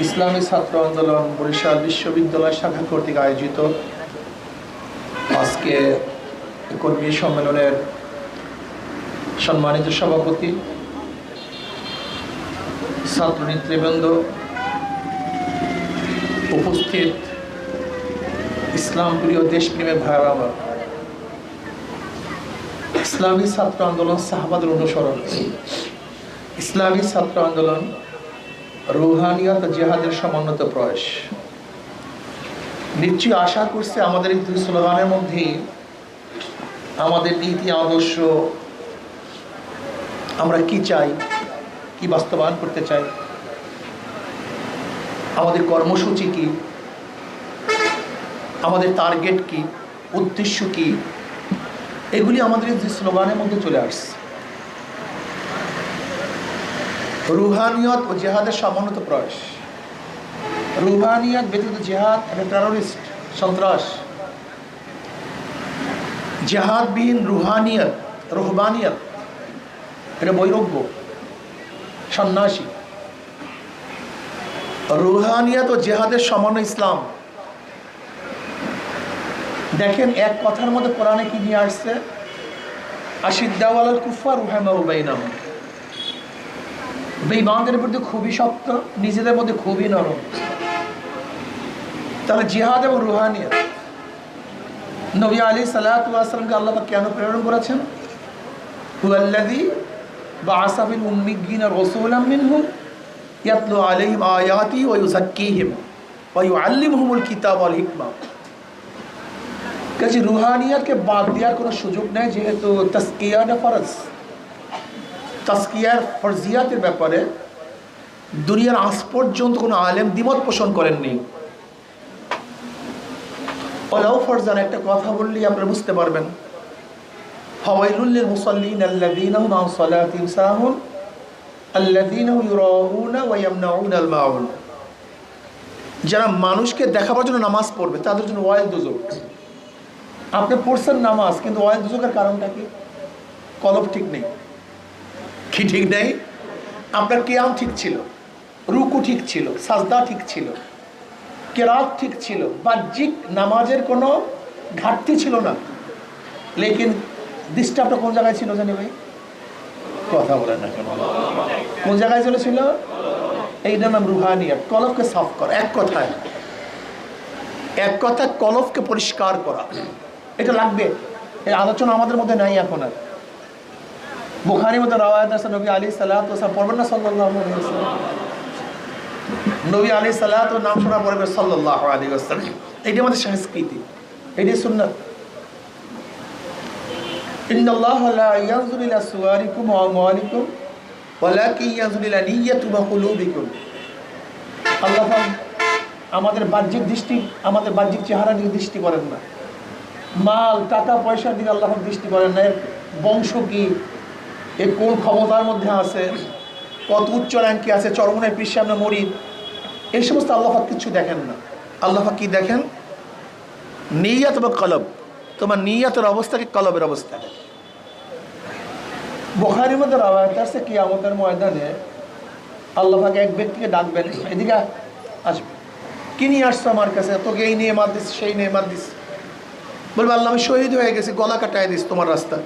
ইসলামী ছাত্র আন্দোলন বরিশাল বিশ্ববিদ্যালয় শাখা কর্তৃক আয়োজিত আজকে কর্মী সম্মেলনের সম্মানিত সভাপতি, ছাত্র নেতৃবৃন্দ, উপস্থিত ইসলাম প্রিয় দেশপ্রেমী ভাইরা আমার, ইসলামী ছাত্র আন্দোলন সাহাবাদের অনুসরণ, ইসলামী ছাত্র আন্দোলন রুহানিয়াত জিহাদের সমন্বিত প্রয়াস। নিশ্চয়ই আশা করছি আমাদের এই দুই স্লোগানের মধ্যেই আমাদের নীতি আদর্শ, আমরা কি চাই, কি বাস্তবায়ন করতে চাই, আমাদের কর্মসূচি কি, আমাদের টার্গেট কি, উদ্দেশ্য কি, এগুলি আমাদের এই স্লোগানের মধ্যে চলে আসছে। রুহানিয়ত ও জেহাদের সমন্বিত প্রয়াস। রুহানিয়ত ব্যতীত জেহাদ একটা টেরোরিস্ট, সন্ত্রাস। জেহাদবিহীন রুহানিয়ত, রুহবানিয়ত এটা বৈরাগ্য, সন্ন্যাসী। রুহানিয়ত ও জেহাদের সমন্বয় ইসলাম। দেখেন এক কথার মধ্যে কোরআনে কি নিয়ে আসছে, আশিদ্দাউ আলাল কুফার রুহামাউ বাইনাহুম। বেঈমানদের মধ্যে খুবই শক্ত, নিজেদের মধ্যে খুবই নরম। তাহলে জিহাদ এবং রুহানিয়ত, নবী আলাইহিস সালাতু ওয়াস সালামকে আল্লাহ পাক কেন প্রেরণ করেছেন? হুয়াল্লাযী বাআসা ফিল উম্মিয়্যিনা রাসূলাম মিনহুম ইয়াতলু আলাইহিম আয়াতিহি ওয়া ইউযাক্কিহিম ওয়া ইউআল্লিমুহুমুল কিতাব ওয়াল হিকমা। কাজে রুহানিয়তকে বাদ দেওয়ার কোনো সুযোগ নেই, যেহেতু তাসকিয়াটা ফরজ। তাসকিয়ার ফরজিয়াতের ব্যাপারে দুনিয়ার আজ পর্যন্ত কোনো আলেম দ্বিমত পোষণ করেননি। ওলাও ফরজান একটা কথা বললেই আপনারা বুঝতে পারবেন। ফাওয়াইলুল লিল মুসাল্লিন আল্লাযীনা হুম আন সালাতিহিম সাহুন আল্লাযীনা ইউরাউনা ওয়া ইয়ামনাউনাল মাউন। যারা মানুষকে দেখাবার জন্য নামাজ পড়বে তাদের জন্য ওয়াইল দুজক। আপনি পড়ছেন নামাজ, কিন্তু ওয়াইল দুজকের কারণটা কি? কলব ঠিক নেই। কি ঠিক নেই? আপনার কিয়াম ঠিক ছিল, রুকু ঠিক ছিল, সাজদা ঠিক ছিল, কেরাত ঠিক ছিল, বাহ্যিক নামাজের কোনো ঘাটতি ছিল না। লেকিন ডিস্টার্বটা কোন জায়গায় ছিল জানি ভাই? কথা বলেন না কেন? কোন জায়গায় চলেছিল? এইটার নাম রুহানিয়ত। কলবকে সাফ করা, এক কথায় কলবকে পরিষ্কার করা, এটা লাগবে। এই আলোচনা আমাদের মধ্যে নাই এখন আর। বুখারীর মধ্যে রাওয়ায়াত আছে, নবী আলাইহিস সালাতু ওয়াস সালাম পড়বেন না সাল্লাল্লাহু আলাইহি ওয়াসাল্লাম? নবী আলাইহিস সালাতু নাম শোনা পড়বে সাল্লাল্লাহু আলাইহি ওয়াসাল্লাম। এটি আমাদের সংস্কৃতি, এটি সুন্নাত। ইন্নাল্লাহা লা ইয়ানজুরু ইলা সুওয়ারিকুম ওয়া আমওয়ালিকুম ওয়ালাকিন ইয়ানজুরু ইলা নিয়্যাতিকুম ওয়া কুলুবিকুম। আল্লাহ পাক আমাদের বাহ্যিক চেহারা দিকে দৃষ্টি করেন না, মাল টাকা পয়সার দিকে আল্লাহ পাক দৃষ্টি করেন না। বংশ কি, এ কোন ক্ষমতার মধ্যে আছে, কত উচ্চ র্যাঙ্কে আছে, চরমনের পৃষ্ঠে আমরা মরি, এই সমস্ত আল্লাহ পাক কিছু দেখেন না। আল্লাহ পাক কি দেখেন? নিয়ত বা কলব। তোমার নিয়তের অবস্থাকে কলবের অবস্থা। বুখারীর মধ্যে রাওয়ায়াত আছে, কিয়ামতের ময়দানে আল্লাহ পাক এক ব্যক্তিকে ডাকবেন, এদিকে আসবে। কি নিয়ে আসছো আমার কাছে? তোকে এই নিয়ে মার দিস, সেই নিয়ে মার দিস। বলবে আল্লাহ আমি শহীদ হয়ে গেছি, গলা কাটায় দিস তোমার রাস্তা।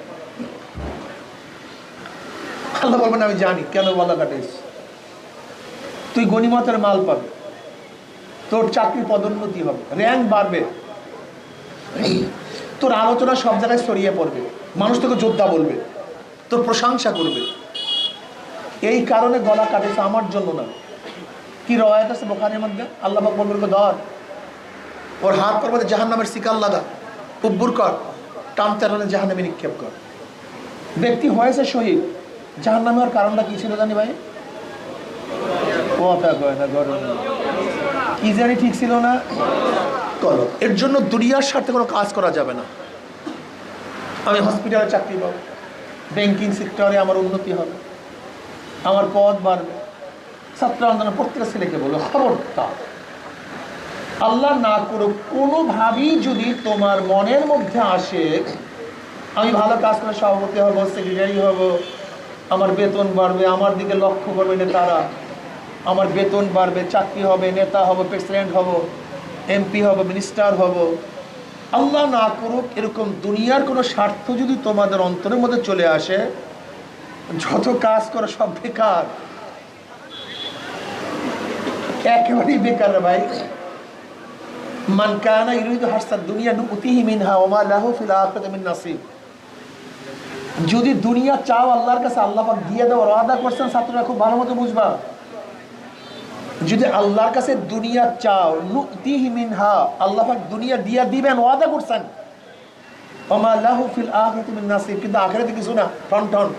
আল্লাহ বলবেন আমি জানি কেন গলা কাটাইস। তুই গনিমতের মাল পাবে, তোর চাকরি পদোন্নতি হবে, র্যাঙ্ক বাড়বে, তোর আলোচনা সব জায়গায় ছড়িয়ে পড়বে, মানুষ তোকে যোদ্ধা বলবে, তোর প্রশংসা করবে। এই কারণে গলা কাটেছে, আমার জন্য না। কি রাওয়ায়াত আছে বুখারীর মধ্যে? আল্লাহ পাক বলবেন ধর, ওর হাত পর মধ্যে জাহান্নামের শিকার লাগা, উব্বুর কর, টানতে টানে জাহান্নামে নিক্ষেপ কর। ব্যক্তি হয়েছে শহীদ, জাহান্নামে হওয়ার কারণটা কি ছিল জানি ভাই? কথা কয় না, গরম কি জানি ঠিক ছিল না? কলব। এর জন্য দুনিয়ার স্বার্থে কোনো কাজ করা যাবে না। আমি হসপিটালে চাকরি পাবো, ব্যাংকিং সেক্টরে আমার উন্নতি হবে, আমার পদ বাড়বে। ছাত্র আন্দোলন প্রত্যেকটা ছেলেকে বলো, খবরদার আল্লাহ না করুক কোনোভাবেই যদি তোমার মনের মধ্যে আসে আমি ভালো কাজ করে সভাপতি হব, সেক্রেটারি হব, আমার বেতন বাড়বে, আমার দিকে লক্ষ্য করবে না তারা, আমার বেতন বাড়বে, চাকরি হবে, নেতা হব, প্রেসিডেন্ট হব, এমপি হব, মিনিস্টার হব। আল্লাহ না করুক, এরকম দুনিয়ার কোনো স্বার্থ যদি তোমাদের অন্তরের মধ্যে চলে আসে, যত কাজ করো সব বেকার, একেবারেই বেকার রে ভাই। মান কানা ইউরিদু হাসাদ দুনিয়া নুতিহি মিনহা ওয়া মা লাহু ফিল আখিরাতি মিন নাসিব। যদি দুনিয়া চাও আল্লাহর কাছে আল্লাহ পাক দিয়ে দেওয়ার ওয়াদা করছেন, ছাত্ররা খুব ভালো মতো বুঝবা। যদি আল্লাহর কাছে দুনিয়া চাও, নুতিহি মিনহা, আল্লাহ পাক দুনিয়া দিয়ে দিবেন, ওয়াদা করছেন। ওয়া মা লাহু ফিল আখিরাতি মিন নাসিব, কিন্তু আখিরাতে কিছু না, টন টন।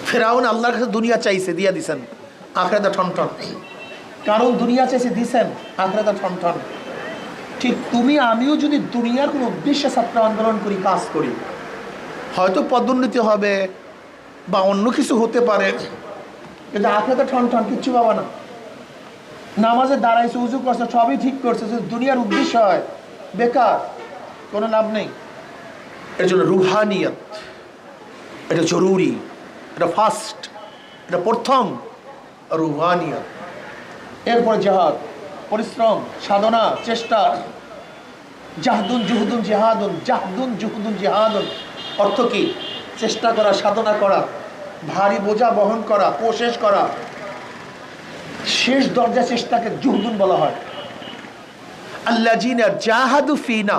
ফিরআউন আল্লাহর কাছে দুনিয়া চাইছে, দিয়ে দিছেন, আখিরাতে টন টন। কারণ দুনিয়া চাইছে, দিছেন, আখিরাতে টন টন। ঠিক তুমি আমিও যদি দুনিয়ার কোনো উদ্দেশ্যে ছাত্র আন্দোলন করি, কাজ করি, হয়তো পদোন্নতি হবে বা অন্য কিছু হতে পারে, কিন্তু আখিরাতে ঠন ঠন, কিচ্ছু পাবা না। নামাজে দাঁড়াইছে, উজু করছে, সবই ঠিক করছে, যদি দুনিয়ার উদ্দেশ্য হয়, বেকার, কোনো লাভ নেই। এর জন্য রুহানিয়ত এটা জরুরি, এটা ফার্স্ট, এটা প্রথম রুহানিয়ত। এরপরে জিহাদ, পরিশ্রম, সাধনা, চেষ্টা। জাহদুন জুহুদুন জিহাদুন, জাহদুন জুহুদুন জিহাদুন অর্থ কি? চেষ্টা করা, সাধনা করা, ভারী বোঝা বহন করা, কোশিশ করা। শেষ দরজা চেষ্টাকে জুহদুন বলা হয়। আল্লাযীনা জাহাদু ফিনা,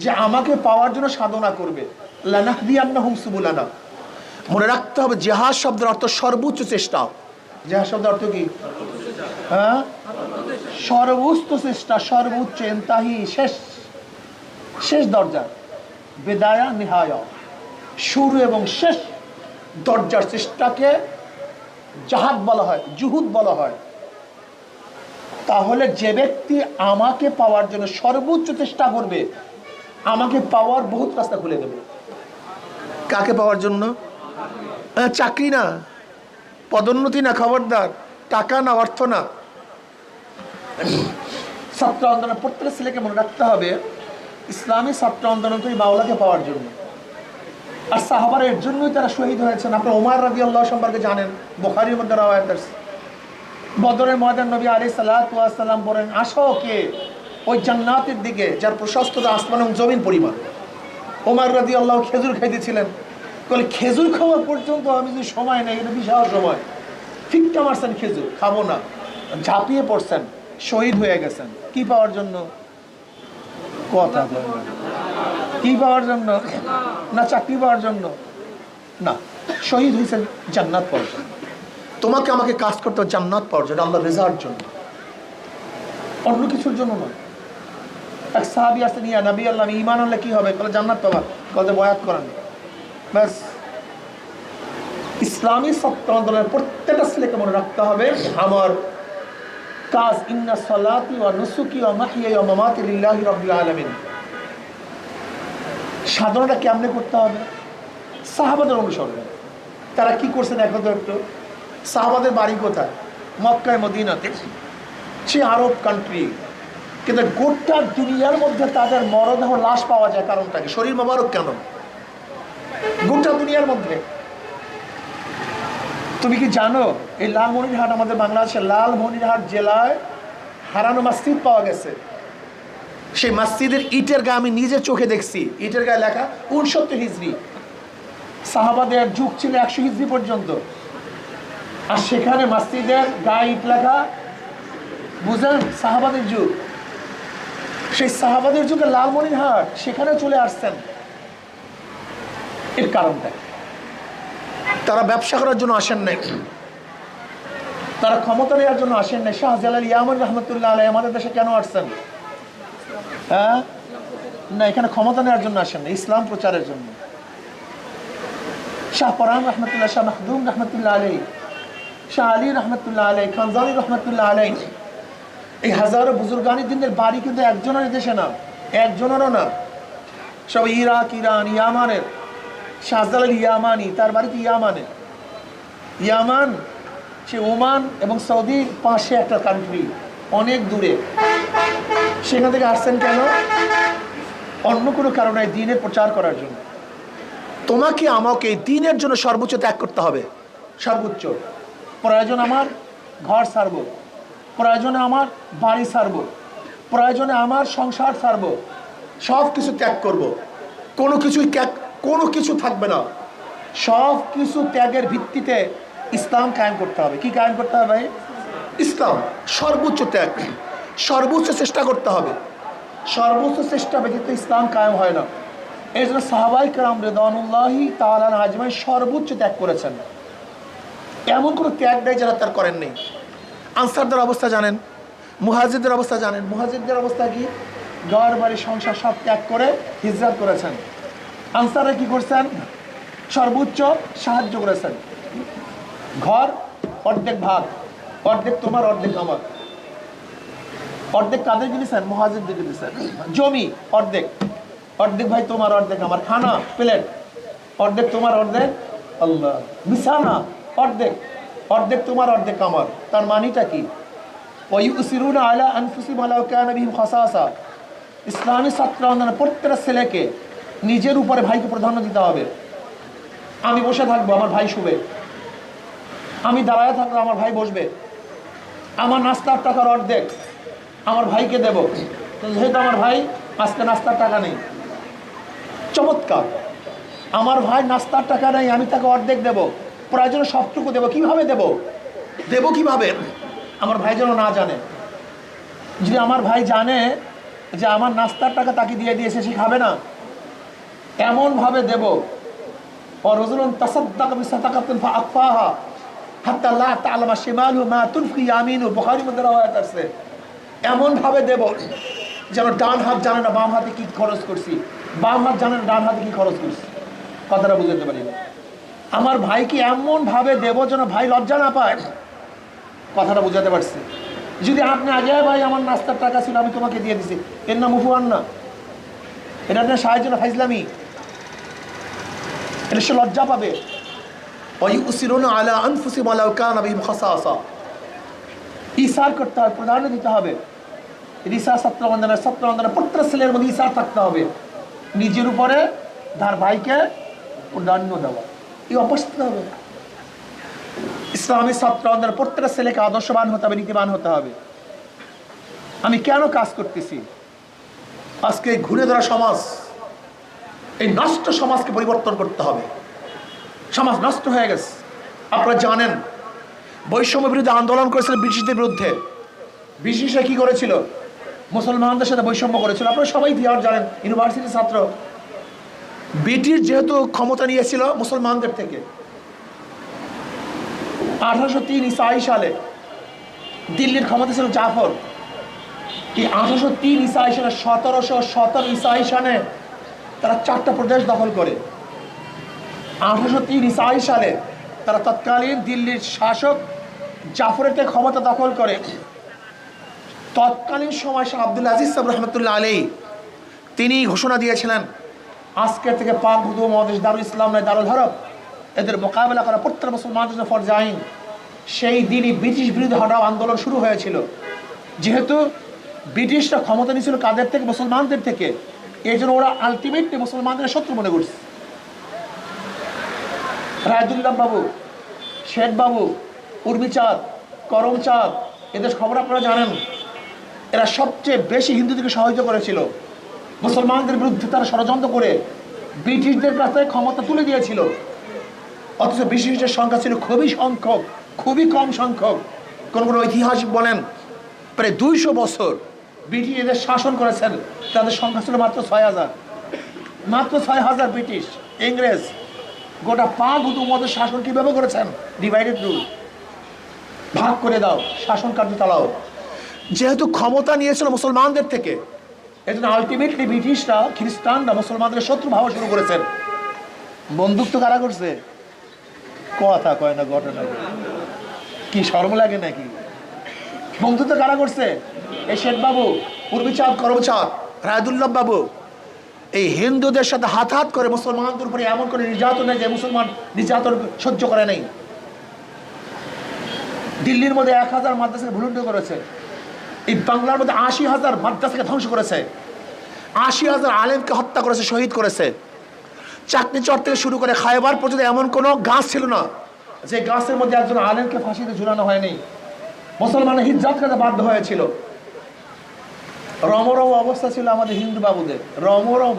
যে আমাকে পাওয়ার জন্য সাধনা করবে, লানাহদিয়ান্নাহুম সুবুলানা। মনে রাখতে হবে জিহাদ শব্দের অর্থ সর্বোচ্চ চেষ্টা। জিহাদ শব্দের অর্থ কি? হ্যাঁ, সর্বোচ্চ চেষ্টা, সর্বোচ্চ, ইনতাহি, শেষ, শেষ দরজা। বিদায়া নিহায়া, শুরু এবং শেষ দরজার চেষ্টাকে জাহাদ বলা হয়, জুহুদ বলা হয়। তাহলে যে ব্যক্তি আমাকে পাওয়ার জন্য সর্বোচ্চ চেষ্টা করবে, আমাকে পাওয়ার বহুত রাস্তা খুলে দেবে। কাকে পাওয়ার জন্য? চাকরি না, পদোন্নতি না, খবরদার, টাকা না, অর্থ না। ছাত্র আন্দোলন প্রত্যেক ছেলেকে মনে রাখতে হবে, ইসলামী ছাত্র আন্দোলন করি মাওলাকে পাওয়ার জন্য। আর সাহাবারা এর জন্যই তারা শহীদ হয়েছেন। আপনার ওমর রাদিয়াল্লাহু সম্পর্কে জানেন, বুখারীর মধ্যে রওয়ায়াত আছে। বদরের ময়দান নবী আলাইহিস সালাতু ওয়াস সালাম বলেন, আসো কে ওই জান্নাতের দিকে যার প্রশস্ততা আসমান এবং জমিন পরিমাণ। ওমর রাদিয়াল্লাহু খেজুর খাইতেছিলেন, বলে খেজুর খাওয়া পর্যন্ত আমি যদি সময় নেই, এটা বিশাল সময়। ফিক্কা মারছেন, খেজুর খাবো না, ঝাঁপিয়ে পড়ছেন, শহীদ হয়ে গেছেন। কি পাওয়ার জন্য? কথা কি পাওয়ার জন্য? না চাকরি পাওয়ার জন্য, না, শহীদ হয়েছেন জান্নাত পাওয়ার জন্য। তোমাকে আমাকে কাজ করতে হবে জান্নাত পাওয়ার জন্য, আল্লাহ রেজার জন্য, অন্য কিছুর জন্য নয়। এক সাহাবী আসতেন, ইয়া নবী আল্লাহ, আমি ঈমান আনলে কি হবে? বলে জান্নাত পাবা। বলে বয়াত করেন। ব্যাস। ইসলামী ছাত্র আন্দোলনের প্রত্যেকটা ছেলেকে মনে রাখতে হবে, আমার কাজ ইন্না সালাতি ওয়া নুসুকি ওয়া মাহইয়ায়া ওয়া মামাতি লিল্লাহি রাব্বিল আলামিন। সাধনাটা কেমনে করতে হবে? সাহাবাদের অনুসরণে। তারা কি করছেন এখন তো একটু। সাহাবাদের বাড়ি কোথায়? মক্কায়, মদিনাতে, সে আরব কান্ট্রি। কিন্তু গোটা দুনিয়ার মধ্যে তাদের মরদেহ, লাশ পাওয়া যায়। কারণটা কি? শরীর মোবারক কেন? গোটা দুনিয়ার মধ্যে। তুমি কি জানো এই লালমনিরহাট, আমাদের বাংলাদেশের লালমনিরহাট জেলায় হারানো মসজিদ পাওয়া গেছে। সেই মসজিদের ইটের গায়ে আমি নিজে চোখে দেখছি, ইটের গায়ে লেখা 69 হিজরি। সাহাবাদের যুগ ছিল 100 হিজরি পর্যন্ত। আর সেখানে মসজিদের গায়ে ইট লেখা, বুঝলেন, সাহাবাদের যুগ। সেই সাহাবাদের যুগে লালমনিরহাট, সেখানে চলে আসছেন। এর কারণটা, তারা ব্যবসা করার জন্য আসেন নাই, তারা ক্ষমতা নেওয়ার জন্য আসেন নাই। শাহজালাল ইয়ামান রহমতুল্লাহ আলাইহি আমাদের দেশে কেন আসছেন? হ্যাঁ, না, এখানে ক্ষমতা নেওয়ার জন্য আসেন না, ইসলাম প্রচারের জন্য। শাহ পরান রহমতুল্লাহ, শাহ মাখদুম রহমতুল্লাহ আলাইহি, শাহ আলী রহমতুল্লাহ আলাইহি, খানজানি রহমতুল্লাহ আলাইহি, এই হাজারো বুজুর্গানি দিনের বাড়ি কিন্তু একজনের দেশে না, একজনেরও না, সব ইরাক, ইরান, ইয়ামানের। শাহজালাল ইয়ামানি, তার বাড়িতে ইয়ামানে। ইয়ামান সে ওমান এবং সৌদির পাশে একটা কান্ট্রি, অনেক দূরে। সেখান থেকে আসছেন কেন? অন্য কোনো কারণে, দ্বীনের প্রচার করার জন্য। তোমাকে আমাকে দ্বীনের জন্য সর্বোচ্চ ত্যাগ করতে হবে, সর্বোচ্চ। প্রয়োজন আমার ঘর ছাড়বো, প্রয়োজনে আমার বাড়ি ছাড়বো, প্রয়োজনে আমার সংসার ছাড়বো, সব কিছু ত্যাগ করব। কোনো কিছু থাকবে না। সব কিছু ত্যাগের ভিত্তিতে ইসলাম কায়েম করতে হবে। কি কায়েম করতে হবে ভাই? ইসলাম। সর্বোচ্চ ত্যাগ, সর্বোচ্চ চেষ্টা করতে হবে। সর্বোচ্চ চেষ্টা ব্যতীত ইসলাম কায়েম হয় না। এই জন্য সাহাবায়ে কেরাম রিদওয়ানুল্লাহি তাআলা আজমাইন সর্বোচ্চ ত্যাগ করেছেন। এমন কোনো ত্যাগ নেই যারা তার করেন নেই। আনসারদের অবস্থা জানেন, মুহাজিরদের অবস্থা জানেন। মুহাজিরদের অবস্থা কি? ঘর বাড়ি সংসার সব ত্যাগ করে হিজরত করেছেন। আনসাররা কি করছেন? সর্বোচ্চ সাহায্য করেছেন। ঘর অর্ধেক ভাগ, অর্ধেক তোমার অর্ধেক আমার। অর্ধেক কাদের দিয়েছেন? মুহাজিরদের দিয়েছেন। জমি অর্ধেক, অর্ধেক ভাই তোমার অর্ধেক আমার। খানা প্লেট অর্ধেক তোমার অর্ধেক আল্লাহ। বিছানা অর্ধেক, অর্ধেক তোমার অর্ধেক আমার। তার মানিটা কি? ওয়ায়ুসিরুনা আলা আনফুসিহিম ওয়ালাউ কানা বিহিম খাসাসা। ইসলামী ছাত্র আন্দোলনে প্রত্যেকটা ছেলেকে নিজের উপরে ভাইকে প্রাধান্য দিতে হবে। আমি বসে থাকবো, আমার ভাই শুবে। আমি দাঁড়ায় থাকবো, আমার ভাই বসবে। আমার নাস্তার টাকার অর্ধেক আমার ভাইকে দেব, যেহেতু আমার ভাই আজকে নাস্তার টাকা নেই। চমৎকার। আমার ভাই নাস্তার টাকা নেই, আমি তাকে অর্ধেক দেব, প্রয়োজনে সবটুকু দেব। কিভাবে দেব? কিভাবে? আমার ভাই যেন না জানে। যদি আমার ভাই জানে যে আমার নাস্তার টাকা তাকে দিয়ে দিয়েছে, সে খাবে না। এমনভাবে দেব। ওয়ারাজুলুন তাসাদ্দাকা বিসাদাকাতিন ফাআখফাহা হাত্তা লা তা'লামা শিমালুহু মা তুনফি ইয়ামিনুহু। বুখারীর মধ্যে রওয়ায়াত আছে। এমনভাবে দেব যেন ডান হাত জানে না বাম হাতে কি খরচ করছি, বাম হাত জানে না ডান হাতে কি খরচ করছি। কথাটা বুঝতে পারি না। আমার ভাইকে এমনভাবে দেব যেন ভাই লজ্জা না পায়। কথাটা বুঝাতে পারছি? যদি আপনি আগে ভাই আমার নাস্তার টাকা ছিল আমি তোমাকে দিয়ে দিছি, এর নাম মুফুয়ান না, এটা আপনার সাহায্য না, ফাইজলামি। এটা সে লজ্জা পাবে। ওয়ায়ুসিরুনা আলা আনফুসিহিম ওয়ালাউ কানা বিহিম খাসাসা। ইসার করতে হবে, প্রাধান্য দিতে হবে। ইসার ছাত্র আন্দোলনের প্রত্যেক ছেলের মধ্যে ইসার থাকতে হবে। নিজের উপরে তার ভাইকে প্রাধান্য দেওয়া, এই অবস্থা হবে। ইসলামী ছাত্র আন্দোলনের প্রত্যেকটা ছেলেকে আদর্শবান হতে হবে, নীতিবান হতে হবে। আমি কেন কাজ করতেছি? আজকে ঘুরে ধরা সমাজ, এই নষ্ট সমাজকে পরিবর্তন করতে হবে। সমাজ নষ্ট হয়ে গেছে। আপনারা জানেন বৈষম্য বিরোধী আন্দোলন করেছিল ব্রিটিশদের বিরুদ্ধে। ব্রিটিশরা কি করেছিল? মুসলমানদের সাথে বৈষম্য করেছিল। আপনারা সবাই ইতিহাস জানেন, ইউনিভার্সিটির ছাত্র। ব্রিটিশ যেহেতু ক্ষমতা নিয়েছিল মুসলমানদের থেকে, 1803 ঈসাই সালে দিল্লির ক্ষমতা ছিল জাফর। এই 1803 ঈসাই সালে 1717 ঈসাই সালে তারা 4টা প্রদেশ দখল করে। 1803 ঈসাই সালে তারা তৎকালীন দিল্লির শাসক জাফরের থেকে ক্ষমতা দখল করে। তৎকালীন সময় শাহ আব্দুল আজিজ সাহেব রহমতুল্লাহ আলাইহি তিনি ঘোষণা দিয়েছিলেন, আজকের থেকে পাক মহাদেশ দারুল ইসলাম নয় দারুল হরব, এদের মোকাবেলা করা প্রত্যেক মুসলমানদের জন্য ফরজ আইন। সেই দিনই ব্রিটিশ বিরোধী হঠাৎ আন্দোলন শুরু হয়েছিল। যেহেতু ব্রিটিশরা ক্ষমতা নিয়েছিল কাদের থেকে? মুসলমানদের থেকে। এই জন্য ওরা আলটিমেটলি মুসলমানদের শত্রু মনে করছে। রায়দুল্লাহ বাবু, শেখ বাবু, উর্মিচাঁদ, করমচাঁদ, এদের খবর আপনারা জানেন। এরা সবচেয়ে বেশি হিন্দুদেরকে সহায়তা করেছিল। মুসলমানদের বিরুদ্ধে তারা ষড়যন্ত্র করে ব্রিটিশদের কাছে ক্ষমতা তুলে দিয়েছিল। অথচ ব্রিটিশদের সংখ্যা ছিল খুবই কম সংখ্যক। কোন ঐতিহাসিক বলেন প্রায় 200 বছর ব্রিটিশ এদের শাসন করেছেন, তাদের সংখ্যা ছিল মাত্র 6000। মাত্র 6000 ব্রিটিশ ইংরেজ গোটা পাক উপমহাদেশ শাসন কিভাবে করেছেন? ডিভাইডেড রুল, ভাগ করে দাও, শাসন কার্য চালাও। যেহেতু ক্ষমতা নিয়েছিল মুসলমানদের থেকে, এজন্য আলটিমেটলি ব্রিটিশরা খ্রিস্টানরা মুসলমানদের শত্রু ভাবা শুরু করেছেন। বন্দুক তো কারা করছে? কথা কয় না, ঘটনা কি শরম লাগে নাকি? বন্দুক তো কারা করছে? এই শেখ বাবু, উর্মিচাঁদ, করমচাঁদ, রায়দুল্লাহ বাবু। এই হিন্দুদের সাথে হাত করে মুসলমানদের উপরে এমন করে নির্যাতন নেই যে মুসলমান নির্যাতন সহ্য করে নাই। দিল্লির মধ্যে 1000 মাদ্রাসাকে ভুলুণ্ঠিত করেছে। এই বাংলার মধ্যে 80,000 মাদ্রাসাকে ধ্বংস করেছে। 80,000 আলেমকে হত্যা করেছে, শহীদ করেছে। চাকনি চর থেকে শুরু করে খায়বার পর্যন্ত এমন কোনো গাছ ছিল না যে গাছের মধ্যে একজন আলেমকে ফাঁসিতে ঝুলানো হয়নি, মুসলমানের হিজ্জাত করতে বাধ্য হয়েছিল। রমরম অবস্থা ছিল আমাদের হিন্দু বাবুদের, রমরম,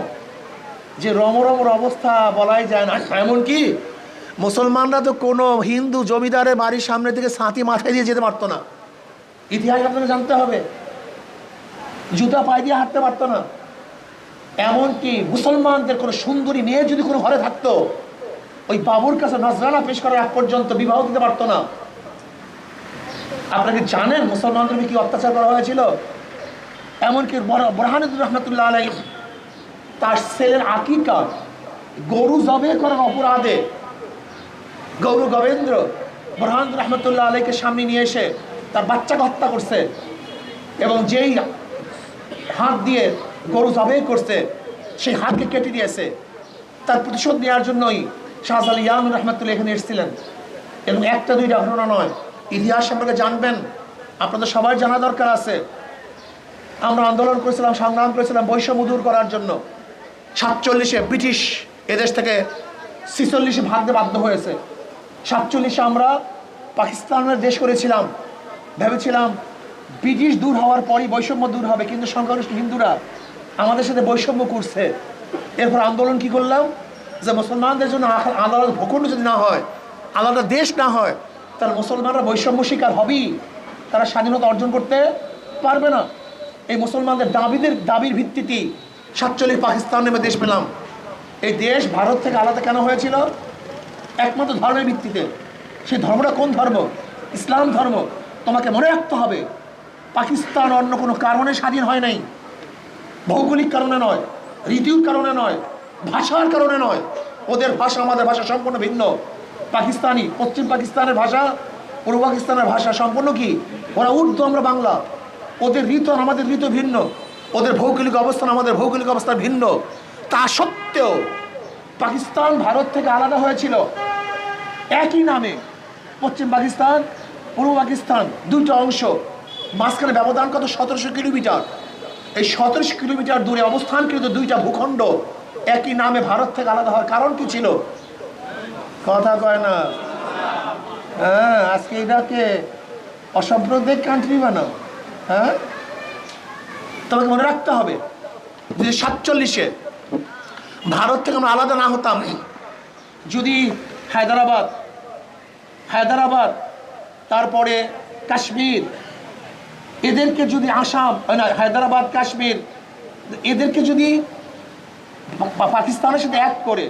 যে রমরমর অবস্থা বলাই যায় না। এমনকি মুসলমানরা তো কোনো হিন্দু জমিদারের বাড়ির সামনে থেকে ছাতি মাথায় দিয়ে যেতে পারতো না। ইতিহাস আপনাকে জানতে হবে। জুতা পায়ে দিয়ে হাঁটতে পারতো না। এমনকি মুসলমানদের কোনো সুন্দরী মেয়ে যদি কোনো ঘরে থাকতো, ওই বাবুর কাছে নজরানা পেশ করার আগ পর্যন্ত বিবাহ দিতে পারতো না। আপনারা কি জানেন মুসলমানদের কি অত্যাচার করা হয়েছিল? এমনকি বুরহানুদ্দিন রহমতুল্লাহ আলাইহি তার ছেলের আকিকা গরু জবে করার অপরাধে গৌর গোবিন্দ্র বুরহানুদ্দিন রহমতুল্লাহ আলাইহিকে সামনে নিয়ে এসে তার বাচ্চাকে হত্যা করছে, এবং যেই হাত দিয়ে গরু জবে করছে সেই হাতকে কেটে দিয়েছে। তার প্রতিশোধ নেওয়ার জন্যই শাহজালাল ইয়ানুর রহমতুল্লাহ এখানে এসেছিলেন। এবং একটা দুইটা ঘটনা নয়, ইতিহাস সম্পর্কে জানবেন, আপনাদের সবার জানা দরকার আছে। আমরা আন্দোলন করেছিলাম, সংগ্রাম করেছিলাম বৈষম্য দূর করার জন্য। 47-এ ব্রিটিশ এদেশ থেকে 46-এ ভাগতে বাধ্য হয়েছে। 47-এ আমরা পাকিস্তানের দেশ করেছিলাম, ভেবেছিলাম ব্রিটিশ দূর হওয়ার পরই বৈষম্য দূর হবে, কিন্তু সংখ্যাগরিষ্ঠ হিন্দুরা আমাদের সাথে বৈষম্য করছে। এরপর আন্দোলন কি করলাম, যে মুসলমানদের জন্য আলাদা ভূখণ্ড যদি না হয়, আলাদা দেশ না হয়, তাহলে মুসলমানরা বৈষম্য শিকার হবেই, তারা স্বাধীনতা অর্জন করতে পারবে না। এই মুসলমানদের দাবির ভিত্তিতেই 47 পাকিস্তান নামে দেশ পেলাম। এই দেশ ভারত থেকে আলাদা কেন হয়েছিল? একমাত্র ধর্মের ভিত্তিতে। সেই ধর্মটা কোন ধর্ম? ইসলাম ধর্ম। তোমাকে মনে রাখতে হবে, পাকিস্তান অন্য কোনো কারণে স্বাধীন হয় নাই। ভৌগোলিক কারণে নয়, ঋতুর কারণে নয়, ভাষার কারণে নয়। ওদের ভাষা আমাদের ভাষা সম্পূর্ণ ভিন্ন। পাকিস্তানি, পশ্চিম পাকিস্তানের ভাষা পূর্ব পাকিস্তানের ভাষা সম্পূর্ণ কি, ওরা উর্দু, আমরা বাংলা। ওদের ঋতু আর আমাদের ঋতু ভিন্ন, ওদের ভৌগোলিক অবস্থান আমাদের ভৌগোলিক অবস্থান ভিন্ন। তা সত্ত্বেও পাকিস্তান ভারত থেকে আলাদা হয়েছিল একই নামে। পশ্চিম পাকিস্তান, পূর্ব পাকিস্তান, দুটো অংশ, মাঝখানে ব্যবধান কত? 1700 কিলোমিটার। এই 1700 কিলোমিটার দূরে অবস্থানকৃত দুইটা ভূখণ্ড একই নামে ভারত থেকে আলাদা হওয়ার কারণ কি ছিল? কথা কয় না। হ্যাঁ, আজকে এটাকে অসাম্প্রদায়িক কান্ট্রি বানাও। হ্যাঁ, তোমাকে মনে রাখতে হবে যে 47-এ ভারত থেকে আমরা আলাদা না হতাম, যদি হায়দ্রাবাদ, তারপরে কাশ্মীর, এদেরকে যদি আসাম না, হায়দ্রাবাদ, কাশ্মীর, এদেরকে যদি পাকিস্তানের সাথে এক করে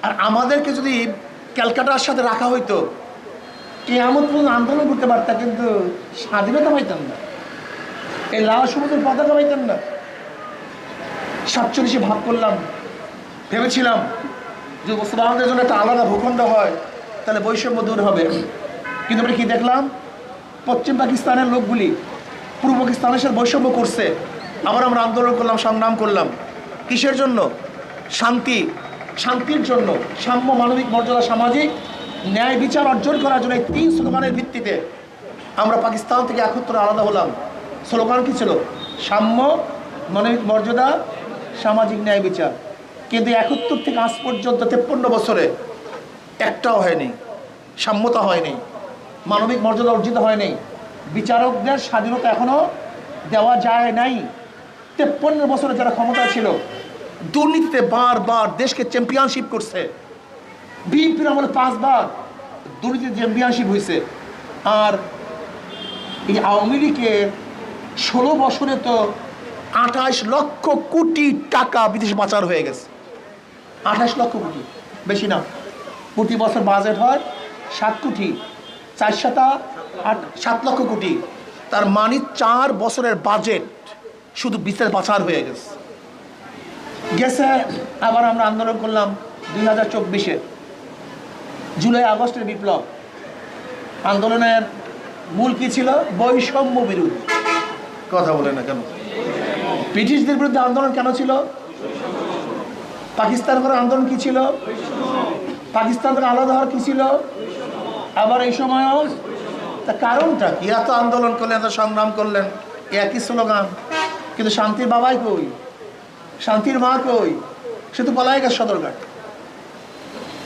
আর আমাদেরকে যদি ক্যালকাটার সাথে রাখা হইতো, কেয়ামত পর্যন্ত আন্দোলন করতে পারতাম, কিন্তু স্বাধীনতা পাইতাম না। এই লাল সমুদ্রের পতাকা পাইতাম না। 47-এ ভাগ করলাম, ভেবেছিলাম যে মুসলমানদের জন্য একটা আলাদা ভূখণ্ড হয়, তাহলে বৈষম্য দূর হবে। কিন্তু আমরা কি দেখলাম, পশ্চিম পাকিস্তানের লোকগুলি পূর্ব পাকিস্তানের সাথে বৈষম্য করছে। আবার আমরা আন্দোলন করলাম, সংগ্রাম করলাম। কিসের জন্য? শান্তির জন্য, সাম্য, মানবিক মর্যাদা, সামাজিক ন্যায় বিচার অর্জন করার জন্য। এই 3 স্লোগানের ভিত্তিতে আমরা পাকিস্তান থেকে একত্র আলাদা হলাম। স্লোগান কি ছিল? সাম্য, মানবিক মর্যাদা, সামাজিক ন্যায় বিচার। কিন্তু 71 থেকে আজ পর্যন্ত 53 বছরে একটাও হয়নি, সাম্যতা হয়নি, মানবিক মর্যাদা অর্জিত হয়নি, বিচারকদের স্বাধীনতা এখনো দেওয়া যায় নাই। 53 বছরে যারা ক্ষমতা ছিল, দুর্নীতিতে বারবার দেশকে চ্যাম্পিয়নশিপ করছে। বিএনপির আমলে 5 বার দুর্নীতিতে চ্যাম্পিয়নশিপ হয়েছে। আর এই আওয়ামী লীগের 16 বছরে তো 28 লক্ষ কোটি টাকা বিদেশে পাচার হয়ে গেছে। 28 লক্ষ কোটি, বেশি না। প্রতি বছর বাজেট হয় 7 কোটি, 7 লক্ষ কোটি। তার মানে 4 বছরের বাজেট শুধু বিদেশে পাচার হয়ে গেছে। আবার আমরা আন্দোলন করলাম 2024-এ জুলাই আগস্টের বিপ্লব। আন্দোলনের মূল কি ছিল? বৈষম্য বিরোধী। কথা বলে না কেন? ব্রিটিশদের বিরুদ্ধে আন্দোলন কেন ছিল? পাকিস্তান করে আন্দোলন কি ছিল? পাকিস্তান থেকে আলাদা হওয়ার কি ছিল? আবার এই সময়ও তা কারণটা কি? এত আন্দোলন করলেন, এত সংগ্রাম করলেন, একই স্লোগান, কিন্তু শান্তির বাবাই কই, শান্তির মা কই? সে তো পলাই গেছে সদরঘাট।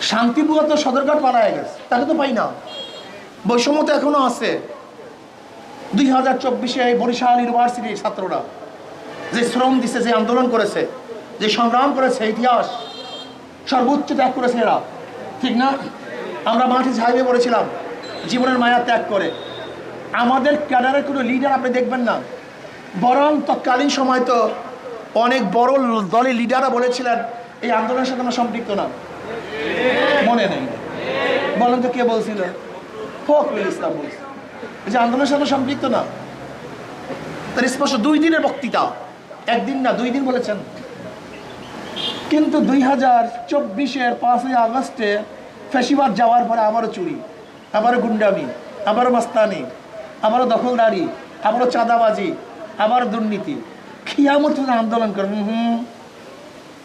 শান্তিপুরা তো সদরঘাট পালায় গেছে, তাকে তো পাই না। বৈষম্য তো এখনো আছে। 2024 বরিশাল ইউনিভার্সিটির ছাত্ররা যে শ্রম দিছে, যে আন্দোলন করেছে, যে সংগ্রাম করেছে, ইতিহাস সর্বোচ্চ ত্যাগ করেছে এরা, ঠিক না? আমরা মাঠে ঝাঁপিয়ে পড়েছিলাম জীবনের মায়া ত্যাগ করে। আমাদের ক্যাডারের কোনো লিডার আপনি দেখবেন না, বরং তৎকালীন সময় তো অনেক বড় দলের লিডাররা বলেছিলেন এই আন্দোলনের সাথে আমরা সম্পৃক্ত না। মনে নেই, বলেন তো কে বলছিল? ফখরুল ইসলাম বলছে যে আন্দোলনের সাথে সম্পৃক্ত না। তার স্পষ্ট 2 দিনের বক্তৃতা, একদিন না 2 দিন বলেছেন। কিন্তু 2024 5ই আগস্টে ফ্যাসিবাদ যাওয়ার পরে আবারও চুরি, আবারও গুন্ডামি, আবারও মাস্তানি, আবারও দখলদারি, আবারও চাঁদাবাজি, আবারও দুর্নীতি। খিয়ামত আন্দোলন করেন,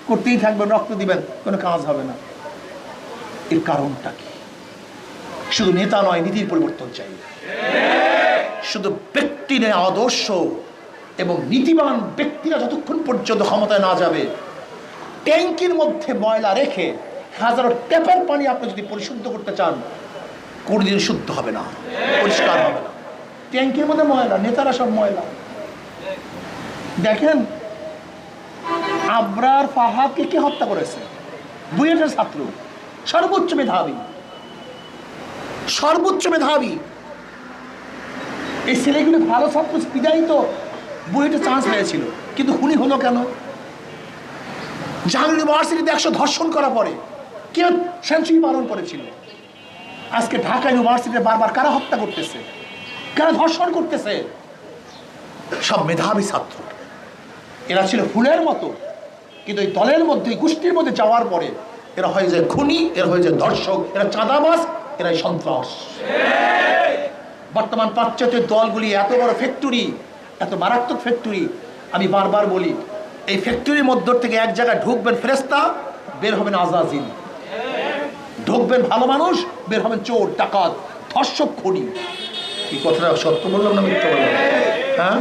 করতেই থাকবেন, রক্ত দিবেন, কোনো কাজ হবে না। এর কারণটা কি? শুধু নেতা নয়, নীতির পরিবর্তন চাই। শুধু ব্যক্তির আদর্শ এবং নীতিবান ব্যক্তিরা যতক্ষণ পর্যন্ত ক্ষমতায় না যাবে, ট্যাঙ্কির মধ্যে ময়লা রেখে হাজারো ট্যাপের পানি আপনি যদি পরিশুদ্ধ করতে চান, কোনদিন শুদ্ধ হবে না, পরিষ্কার হবে না। ট্যাঙ্কির মধ্যে ময়লা, নেতারা সব ময়লা। দেখেন আবরার ফাহাদকে কে হত্যা করেছে? বুয়েটের ছাত্র, সর্বোচ্চ মেধাবী, সর্বোচ্চ মেধাবী। এই ছেলেগুলো ভালো ছাত্র, বিদায়ী তো বুয়েটে চান্স পেয়েছিল, কিন্তু খুনি হলো কেন? জাহাঙ্গীর ইউনিভার্সিটিতে 100 ধর্ষণ করা পরে কে সেঞ্চুরি পালন করেছিল? আজকে ঢাকা ইউনিভার্সিটিতে বারবার কারা হত্যা করতেছে, কারা ধর্ষণ করতেছে? সব মেধাবী ছাত্র। এরা ছিল ফুলের মতো, কিন্তু এই দলের মধ্যে, গোষ্ঠীর মধ্যে যাওয়ার পরে এরা হয়ে যায় খুনি, এরা হয়ে যায় ধর্ষক, এরা চাঁদাবাজ, এরা সন্ত্রাস। বর্তমান পাশ্চাত্যের দলগুলি এত বড় ফ্যাক্টরি, এত মারাত্মক ফ্যাক্টরি। আমি বারবার বলি, এই ফ্যাক্টরির মধ্য থেকে এক জায়গায় ঢুকবেন ফেরেশতা, বের হবেন আজাজিল। ঢুকবেন ভালো মানুষ, বের হবেন চোর, ডাকাত, ধর্ষক, খুনি। এই কথাটা সত্য বললাম না মিথ্যা বললাম? হ্যাঁ,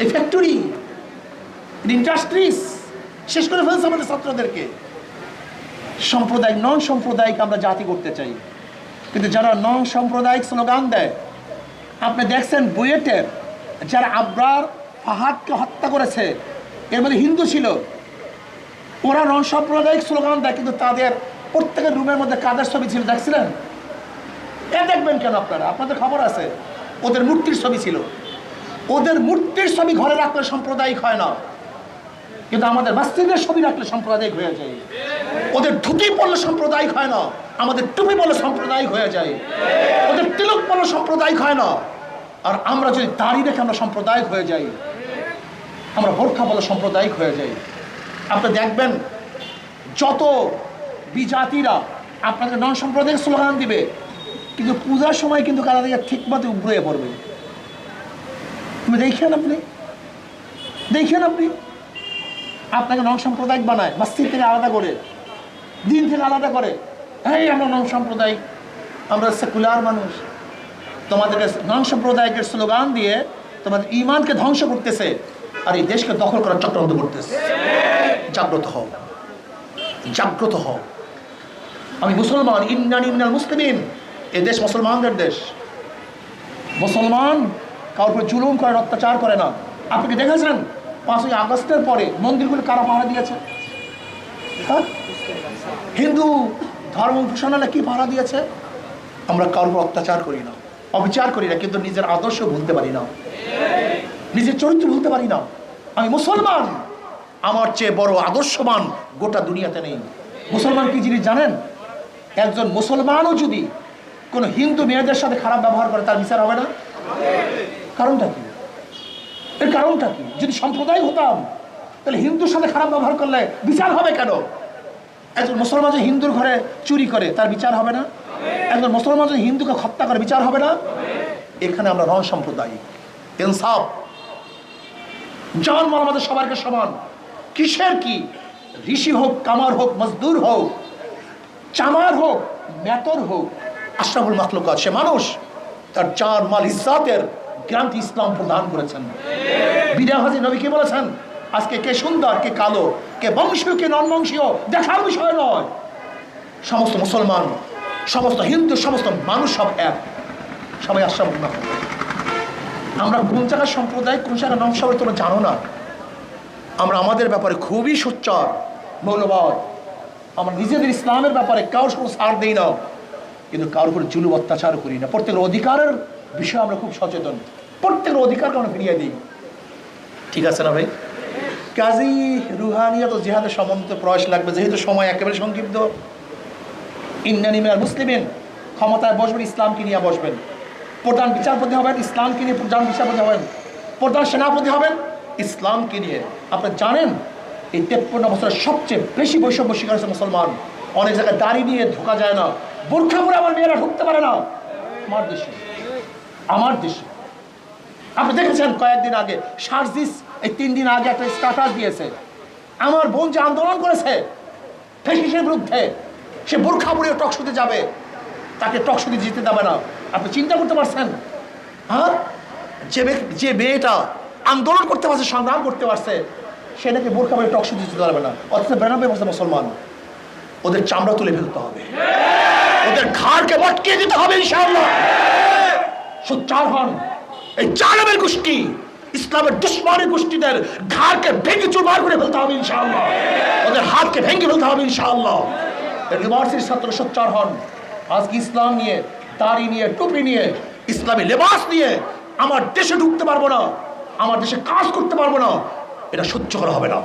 এই ফ্যাক্টরি, ইন্ডাস্ট্রিজ শেষ করে ফেলছে আমাদের ছাত্রদেরকে। সাম্প্রদায়িক, নন সাম্প্রদায়িক আমরা জাতি করতে চাই, কিন্তু যারা নন সাম্প্রদায়িক স্লোগান দেয়, আপনি দেখছেন বুয়েটের যারা আবরার ফাহাদকে হত্যা করেছে এর মধ্যে হিন্দু ছিল, ওরা নন সাম্প্রদায়িক স্লোগান দেয়, কিন্তু তাদের প্রত্যেকের রুমের মধ্যে কাদের ছবি ছিল দেখছিলেন? এ দেখবেন কেন আপনারা? আপনাদের খবর আছে, ওদের মূর্তির ছবি ছিল। ওদের মূর্তির ছবি ঘরে রাখলে সাম্প্রদায়িক হয় না, কিন্তু আমাদের মসজিদের ছবি রাখলে সাম্প্রদায়িক হয়ে যায়। ওদের ধুতি পরলে সাম্প্রদায়িক হয় না, আমাদের টুপি পরলে সাম্প্রদায়িক হয়ে যায়। ওদের তিলক পরলে সাম্প্রদায়িক হয় না, আর আমরা যদি দাড়ি রেখে আমরা সাম্প্রদায়িক হয়ে যাই, আমরা বোরখা বলে সাম্প্রদায়িক হয়ে যাই। আপনি দেখবেন যত বিজাতিরা আপনাদের নন সাম্প্রদায়িক স্লোগান দিবে, কিন্তু পূজার সময় কিন্তু কারা থেকে ঠিক মতো উগ্রয়ে পড়বে। তুমি দেখেন, আপনি দেখেন, আপনি আপনাকে নন সাম্প্রদায়িক বানায়, মসজিদ থেকে আলাদা করে, দিন থেকে আলাদা করে। এই আমরা নন সাম্প্রদায়িক, আমরা সেকুলার মানুষ। তোমাদেরকে নন সাম্প্রদায়িকের স্লোগান দিয়ে তোমাদের ইমানকে ধ্বংস করতেছে, আর এই দেশকে দখল করার চক্রান্ত করতেছে। জাগ্রত হও, জাগ্রত হও। আমি মুসলমান, ইন্নানি মিনাল মুসলিমিন। এই দেশ মুসলমানদের দেশ। মুসলমান কারোর উপর জুলুম করে, অত্যাচার করে না। আপনি কি দেখেছেন 5ই আগস্টের পরে মন্দিরগুলো কারা পাহারা দিয়েছে? হ্যাঁ, হিন্দু ধর্ম ঘোষণাটা কি পাহারা দিয়েছে? আমরা কারোর উপর অত্যাচার করি না, অবিচার করি না, কিন্তু নিজের আদর্শ ভুলতে পারি না, নিজের চরিত্র ভুলতে পারি না। আমি মুসলমান, আমার চেয়ে বড় আদর্শবান গোটা দুনিয়াতে নেই। মুসলমান কি জিনিস জানেন? একজন মুসলমানও যদি কোনো হিন্দু মেয়েদের সাথে খারাপ ব্যবহার করে, তার বিচার হবে না? কারণটা কি? এর কারণটা কি? যদি সম্প্রদায় হতাম, তাহলে হিন্দুর সাথে খারাপ ব্যবহার করলে বিচার হবে কেন? একজন মুসলমান যদি হিন্দুর ঘরে চুরি করে, তার বিচার হবে না? একজন মুসলমান যদি হিন্দুকে হত্যা করে, বিচার হবে না? এখানে আমরা নন সাম্প্রদায়িক, ইনসাফ, জান মাল আমাদের সবারকে সমান। কিসের কি? ঋষি হোক, কামার হোক, মজদুর হোক, চামার হোক, মেতর হোক, আশরাফুল মাখলুকাত, সে মানুষ, তার জান মাল ইজ্জাতের গ্রান্তি ইসলাম প্রদান করেছেন। বিদায় হাজি নবী কি বলেছেন? আজকে কে সুন্দর, কে কালো, কে বংশীয়, কে নন বংশীয় দেখার বিষয় নয়, সমস্ত মুসলমান, সমস্ত হিন্দু, সমস্ত মানুষ সব এক, সবাই আশরাফ উম্মাহ। আমরা কোন জায়গার সম্প্রদায়, কোন জায়গার নকশা তোমরা জানো না। আমরা আমাদের ব্যাপারে খুবই সোচ্চার, মৌলবাদ। আমরা নিজেদের ইসলামের ব্যাপারে কারোর কোনো ছাড় দিই না, কিন্তু কারোর উপরে জুলুম অত্যাচার করি না। প্রত্যেকের অধিকারের বিষয়ে আমরা খুব সচেতন, প্রত্যেকের অধিকারকে আমরা ফিরিয়ে দিই। ঠিক আছে না ভাই? কাজী রুহানিয়াত ও জিহাদের সম্বন্ধে প্রয়াস লাগবে, যেহেতু সময় একেবারে সংক্ষিপ্ত। ইন্নানি মিনাল মুসলিমিন, ক্ষমতায় বসবেন ইসলামকে নিয়ে বসবেন। প্রধান বিচারপতি হবেন ইসলামকে নিয়ে, প্রধান বিচারপতি হবেন, প্রধান সেনাপতি হবেন ইসলামকে নিয়ে। আপনি জানেন এই 53 বছরের সবচেয়ে বেশি বৈষম্য শিকার হয়েছে মুসলমান। অনেক জায়গায় দাড়ি নিয়ে ঢোকা যায় না, বোরখা পরে আমার মেয়েরা ঢুকতে পারে না আমার দেশে। আমার দেশে আপনি দেখেছেন কয়েকদিন আগে সার্জিস, এই 3 দিন আগে একটা স্ট্যাটাস দিয়েছে, আমার বোন যে আন্দোলন করেছে ফ্যাসিস্টের বিরুদ্ধে, সে বোরখা পরে টকশোতে যাবে, তাকে টকশোতে জিতে দেবে না। আপনি চিন্তা করতে পারছেন? হ্যাঁ, যে মেয়েটা আন্দোলন করতে পারছে, সংগ্রাম করতে পারছে, সে নাকি বোরখা পরে টকশোতে জিতে পারবে না। অথচ 92% মুসলমান। ওদের চামড়া তুলে ফেলতে হবে, ওদের ঘাড়কে মটকিয়ে দিতে হবে ইনশাআল্লাহ। সোচ্চার হন। এই জালেমের গোষ্ঠী, ইসলামের দুশ্মনের গোষ্ঠীদের ঘাড়কে ভেঙে চুরমার করে ফেলতে হবে ইনশাআল্লাহ, ওদের হাতকে ভেঙে ফেলতে হবে ইনশাআল্লাহ। ইউনিভার্সিটির ছাত্র সোচ্চার হন। আজকে ইসলাম নিয়ে, দাড়ি নিয়ে, টুপি নিয়ে, ইসলামী লেবাস নিয়ে আমার দেশে ঢুকতে পারবো না, আমার দেশে কাজ করতে পারবো না, এটা সহ্য করা হবে না।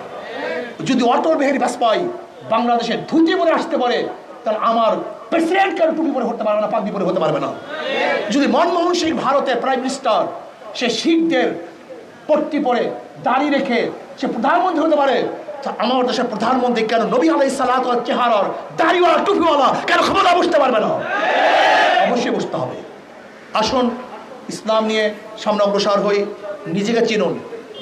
যদি অটল বিহারী বাজপেয়ী বাংলাদেশে ধুতি পরে আসতে পারে, তাহলে আমার প্রেসিডেন্ট কেন টুপি পরে হতে পারবে না, পাগড়ি পরে হতে পারবে না। যদি মনমোহন সিং ভারতের প্রাইম মিনিস্টার, সে শিখদের পট্টি পরে দাড়ি রেখে সে প্রধানমন্ত্রী হতে পারে, আমার দেশের প্রধানমন্ত্রী কেন নবী আলাইহিস সালাতু ওয়াস চেহারার দাড়িওয়ালা টুপিওয়ালা কেন ক্ষমতা বসতে পারবে না? অবশ্যই বসতে হবে। আসুন ইসলাম নিয়ে সামনে অগ্রসর হই। নিজেকে চিনুন,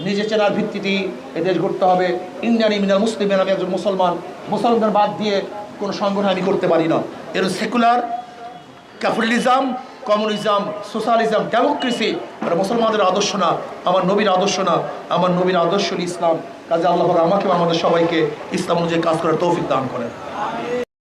নিজে চেনার ভিত্তিতেই এদেশ গড়তে হবে। ইন্নানি মিনাল মুসলিমিন, আমি একজন মুসলমান, মুসলমানদের বাদ দিয়ে কোনো সংগঠন আমি করতে পারি না। এর secular, capitalism, communism, socialism, democracy, এটা মুসলমানদের আদর্শ না, আমার নবীর আদর্শ না। আমার নবীর আদর্শ ইসলাম। কাজে আল্লাহ আমাকে আমাদের সবাইকে ইসলাম অনুযায়ী কাজ করার তৌফিক দান করেন।